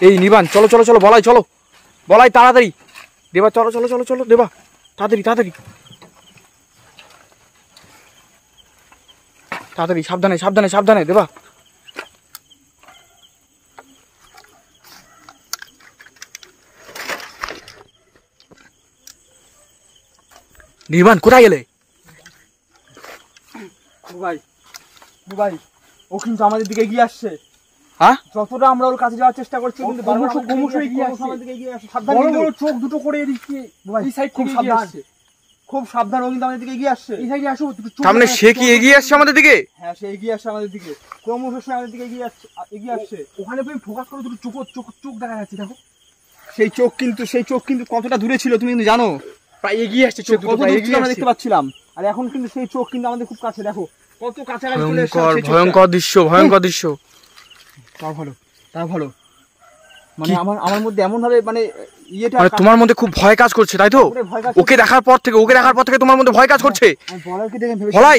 এই নিবান চলো চলো চলো, বলাই চলো, বলাই তাড়াতাড়ি, দেবা চলো চলো চলো চলো, দেবা তাড়াতাড়ি তাড়াতাড়ি তাড়াতাড়ি, সাবধানে সাবধানে সাবধানে, দেবা নির্বাণ কোথায় গেলে? ভাই ভাই, ও কিন্তু আমাদের দিকে এগিয়ে আসছে। হ্যাঁ, যতটা আমরা ওর কাছে যাওয়ার চেষ্টা করছি কিন্তু চোখ দুটো করে খুব সাবধান, খুব সাবধান। ও কিন্তু আমাদের দিকে এগিয়ে আসছে। এই সাইডে আসো। সামনে সে কি এগিয়ে আসছে আমাদের দিকে? হ্যাঁ, সে এগিয়ে আসছে আমাদের দিকে, ক্রমশ আমাদের দিকে এগিয়ে আসছে। ওখানে তুমি ফোকাস করো, দুটো চোখ দেখা যাচ্ছে, দেখো সেই চোখ কিন্তু কতটা দূরে ছিল তুমি কিন্তু জানো। প্রায় এগিয়ে আসছে, চোখ কত দূর ছিল আমরা দেখতে পাচ্ছিলাম, আর এখন কিন্তু সেই চোখ কিন্তু আমাদের খুব কাছে। দেখো কত কাছাকাছি চলে এসেছে। ভয়ঙ্কর দৃশ্য, ভয়ঙ্কর দৃশ্য। তা ভালো মানে আমার মধ্যে এমন ভাবে মানে ইয়েটা, মানে তোমার মধ্যে খুব ভয় কাজ করছে, তাই তো? ওকে দেখার পর থেকে তোমার মধ্যে ভয় কাজ করছে। বলাই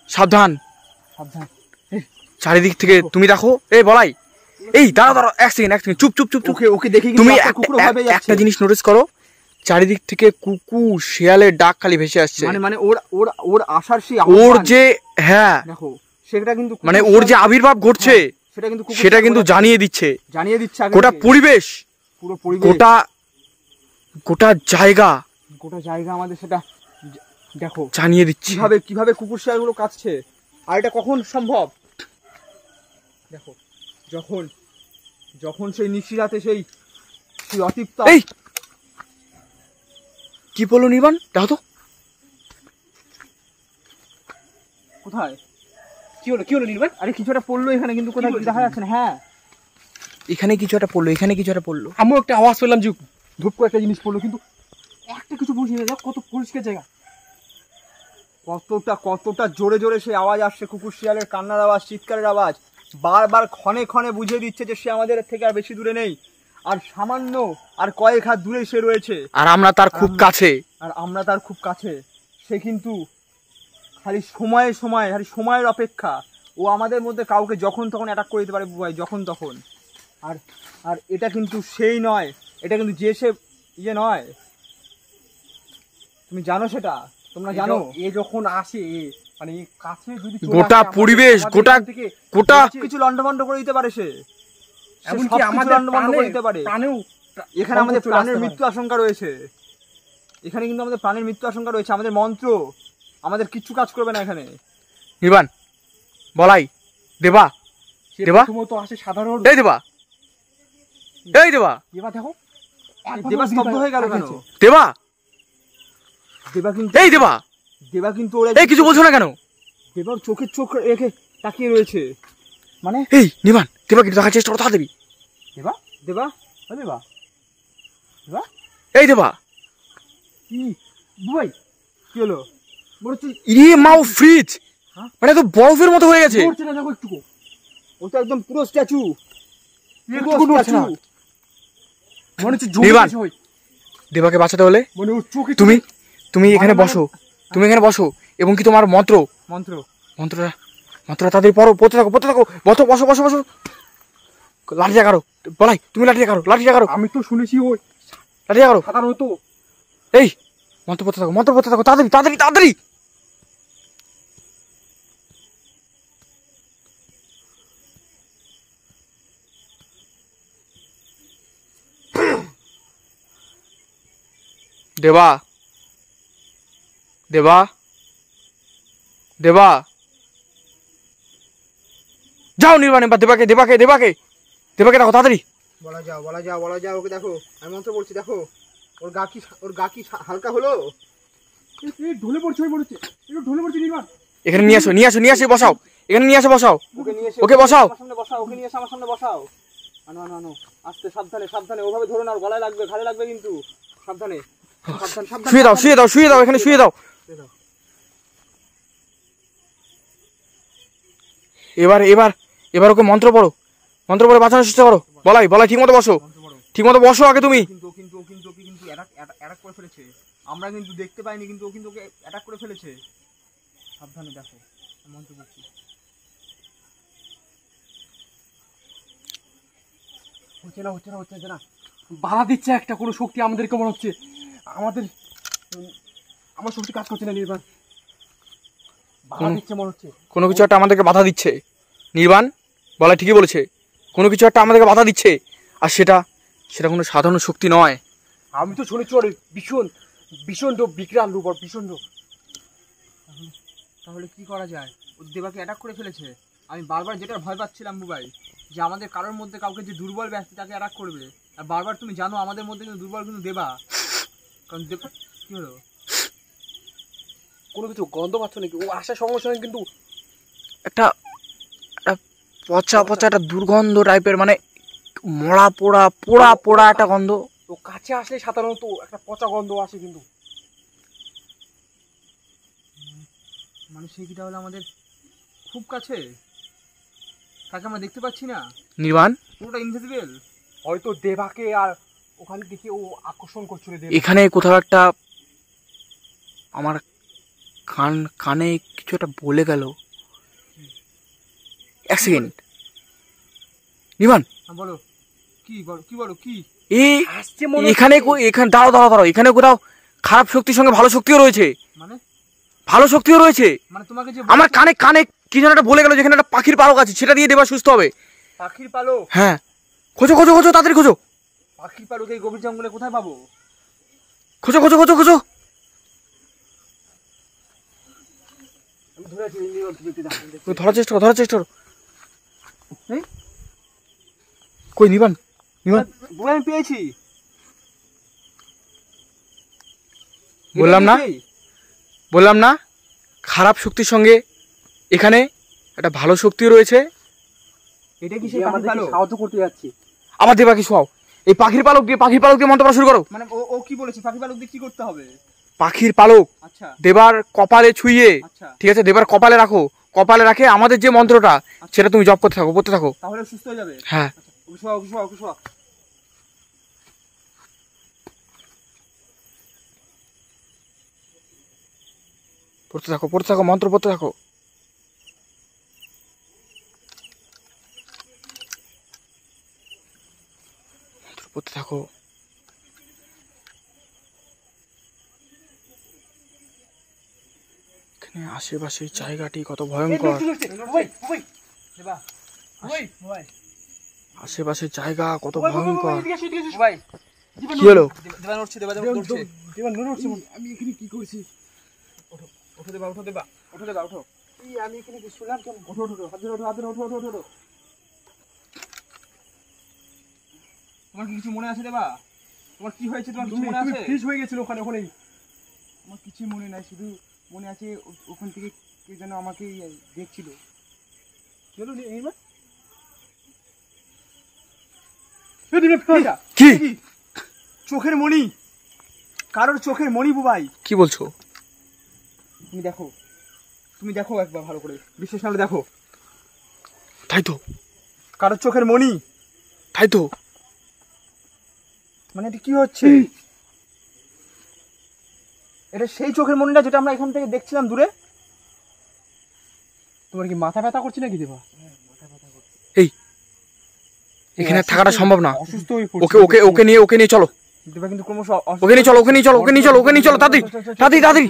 সাবধান, সাবধান, চারিদিক থেকে তুমি দেখো। এই বলাই, এই দাঁড়া দাঁড়া, এক সেকেন্ড চুপ চুপ চুপ। ওকে দেখে তুমি একটা জিনিস নোটিস করো, চারিদিক থেকে কুকুর শিয়ালের ডাক খালি ভেসে আসছে। মানে ওর আসার সেই ওর যে, হ্যাঁ দেখো সেটা কিন্তু মানে ওর যে আবির্ভাব ঘটছে সেটা কিন্তু জানিয়ে দিচ্ছে গোটা পরিবেশ, পুরো পরিবেশ, গোটা জায়গা আমাদের সেটা দেখো জানিয়ে দিচ্ছে কিভাবে কুকুর শিয়ালগুলো কাটছে। আর এটা কখন সম্ভব? দেখো যখন সেই নিশিরাতে সেই অতিপ্ত। এই কি বললো নির্বাণ? দেখো তো কোথায় কি হলো নির্বাণ? আরে কিছু একটা পড়লো এখানে, কিন্তু কোথায় দেখা যাচ্ছে না। হ্যাঁ, এখানে কিছু একটা পড়লো, আমিও একটা আওয়াজ পেলাম যে ধূপ করে একটা জিনিস পড়লো, কিন্তু একটা কিছু বুঝি না। কত পরিষ্কার জায়গা, কতটা জোরে জোরে সেই আওয়াজ আসছে, কুকুর শিয়ালের কান্নার আওয়াজ, চিৎকারের আওয়াজ। বারবার ক্ষণে ক্ষণে বুঝিয়ে দিচ্ছে যে সে আমাদের থেকে আর বেশি দূরে নেই, আর সামান্য আর কয়েক হাত দূরে সে রয়েছে, আর আমরা তার খুব কাছে। সে কিন্তু খালি সময়ের অপেক্ষা। ও আমাদের মধ্যে কাউকে যখন তখন অ্যাটাক করে দিতে পারে ভাই, যখন তখন। আর এটা কিন্তু সেই নয়, এটা কিন্তু যে সে ইয়ে নয়, তুমি জানো সেটা, তোমরা জানো। এ যখন আসে মানে কাছে যদি গোটা পরিবেশ, গোটা কিছু লন্ডভন্ড করে দিতে পারে সে, এমনকি আমাদের লন্ডভন্ড করে দিতে পারে। এখানে আমাদের প্রাণের মৃত্যু আশঙ্কা রয়েছে, আমাদের মন্ত্র আমাদের কিচ্ছু কাজ করবে না এখানে। নির্বাণ, বলাই, দেবা তো আসে সাধারণ। এই দেবা দেখো দেবা স্তব্ধ হয়ে গেল কেন? দেবা কিন্তু এই কিছু বলছো না কেন? দেবার চোখের চোখ রেখে তাকিয়ে রয়েছে। মানে এই নির্বাণ, দেবা কিন্তু দেখার চেষ্টা করো তাড়াতাড়ি। দেবা এই দেবা, কি ভাই কি হলো? ফ্রিজ মানে তো বরফের মতো হয়ে গেছে। দেখো একটু, ওটা একদম পুরো স্ট্যাচু। দেবাকে বাঁচাতে হলে তুমি এখানে বসো, এবং কি তোমার মন্ত্রটা তাদের পড়তে থাকো। বসো। লাঠিটা কারো, বলাই তুমি লাঠিটা কারো। আমি তো শুনেছি ওই লাঠিটা কারো। সাধারণত এই মন্ত্র পড়তে থাকো তাড়াতাড়ি। দেবা যাও নির্বাণ, দেবাকে দেখো তাড়াতাড়ি। বলা যাও ওকে দেখো, আমি মন্ত্র বলছি। দেখো ওর গা কি হালকা হলো? ঢলে পড়ছে নির্বাণ। এখানে নিয়ে আসো বসাও। এখানে নিয়ে আসো, বসাও ওকে, বসাও। ওকে নিয়ে এসে আমার সামনে বসাও। আনো আস্তে, সাবধানে ওভাবে ধরো না, গলায় লাগবে, ঘাড়ে লাগবে কিন্তু। সাবধানে শুয়ে দাও এখানে শুয়ে দাও। এবার ওকে মন্ত্র পড়ো বাঁচানোর চেষ্টা করো। বলাই ঠিক মতো বসো আগে তুমি। কিন্তু অ্যাটাক করে ফেলেছে, আমরা কিন্তু দেখতে পাইনি, কিন্তু ও কিন্তু ওকে অ্যাটাক করে ফেলেছে। সাবধানে দেখো, মন্ত্র পড়ছি। হচ্ছে না বাধা দিচ্ছে একটা কোনো শক্তি আমাদেরকে মনে হচ্ছে আমার শক্তি কাজ করছে না নির্বাণ বাধা দিচ্ছে মনে হচ্ছে কোনো কিছু একটা আমাদেরকে বাধা দিচ্ছে। নির্বাণ বলা ঠিকই বলেছে, কোনো কিছু একটা আমাদেরকে বাধা দিচ্ছে, আর সেটা কোনো সাধারণ শক্তি নয়। আমি তো শুনেছি ওর ভীষণ রূপ, বিকরাল রূপ, ওর ভীষণ রূপ। তাহলে কি করা যায়? ও দেবাকে অ্যাটাক করে ফেলেছে। আমি বারবার যেটা ভয় পাচ্ছিলাম বুবাই, যে আমাদের কারোর মধ্যে কাউকে যে দুর্বল ব্যক্তি তাকে অ্যাটাক করবে। আর বারবার তুমি জানো আমাদের মধ্যে কিন্তু দুর্বল কিন্তু দেবা। কারণ দেবা কি হলো, কোনো কিছু গন্ধ পাচ্ছ নাকি? ও আসার সঙ্গে সঙ্গে কিন্তু একটা পচা একটা দুর্গন্ধ টাইপের, মানে মরা পোড়া একটা গন্ধ। ও কাছে আসলে সাধারণত একটা পচা গন্ধ আসে কিন্তু। মানে সে কি তাহলে আমাদের খুব কাছে, তাকে আমরা দেখতে পাচ্ছি না, নির্বাণ পুরোটা ইনভিজিবল। হয়তো দেবাকে আর ওখানে দেখে ও আকর্ষণ করছিল। এখানে কোথাও একটা আমার কানে কিছু একটা বলে গেল। এক সেকেন্ড নির্বাণ, বলো কি বলো কি এখানে দাঁড়াও, এখানে কোথাও খারাপ শক্তির সঙ্গে ভালো শক্তিও রয়েছে। মানে ভালো শক্তিও রয়েছে। মানে তোমাকে যে আমার কানে কি যেন একটা বলে গেল, যেখানে একটা পাখির পালক আছে, সেটা দিয়ে দেবা সুস্থ হবে। পাখির পালক? হ্যাঁ, খোঁজো তাড়াতাড়ি খোঁজো। পাখির পালক এই গভীর জঙ্গলে কোথায় পাবো? খোঁজো। ধরার চেষ্টা করো। কই নির্বাণ? আমি পেয়েছি। বললাম না খারাপ শক্তির সঙ্গে এখানে একটা ভালো শক্তিও রয়েছে। এটা কি সেই পাখির পালক? সাহায্য করতে যাচ্ছি। আবার দেবাকে শোয়াও। এই পাখির পালক দিয়ে মন্ত্র পড়া শুরু করো। মানে ও কি বলেছে পাখির পালক দিয়ে কি করতে হবে? পাখির পালক আচ্ছা দেবার কপালে ছুঁয়ে, আচ্ছা ঠিক আছে, দেবার কপালে রাখো। কপালে রাখে আমাদের যে মন্ত্রটা সেটা তুমি জপ করতে থাকো। তাহলে সুস্থ হয়ে যাবে। হ্যাঁ, শোয়া। পড়তে থাকো মন্ত্র পড়তে থাকো। এখানে আশেপাশের জায়গাটি কত ভয়ঙ্কর। আশেপাশের জায়গা কত ভয়ঙ্কর। কি হলো? আমি এখানে কি করছি? ওঠো দেবা। আমি এখানে কি শুনলাম? ওঠো। তোমার কি কিছু মনে আছে দেবা? তোমার কি হয়েছে? তোমার কিছু মনে আছে? ফ্রিজ হয়ে গেছিল ওখানেই। আমার কিছুই মনে নাই, শুধু মনে আছে ওখান থেকে কে যেন আমাকে দেখছিল। কি চোখের মণি, কারোর চোখের মণি বুবাই। কি বলছো? তুমি দেখো একবার ভালো করে, বিশ্বাস নাহলে দেখো। তাই তো, কারোর চোখের মণি। তাই তো। মানে এটা কি হচ্ছে? এটা সেই চোখের মণিটা যেটা আমরা এখান থেকে দেখছিলাম দূরে। তোমার কি মাথা ব্যথা করছে নাকি দেবা? এই এখানে থাকাটা সম্ভব না। অসুস্থ হয়ে পড়ছে। ওকে নিয়ে চলো। দেবা কিন্তু ক্রমশ ওকে নিয়ে চলো তাড়াতাড়ি। চলো তাড়াতাড়ি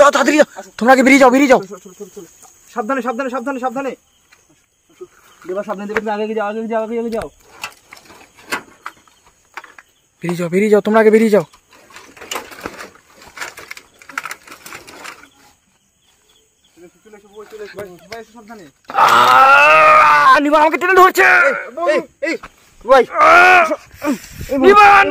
যাও তাড়াতাড়ি। তোমরা আগে বেরিয়ে যাও। সাবধানে দেবা, সাবধানে দেবা। তুমি আগে যাও। বেরিয়ে যাও তোমরা আগে বেরিয়ে যাও। সাবধানে। নিবান আমাকে টেনে ধরছে। নিবান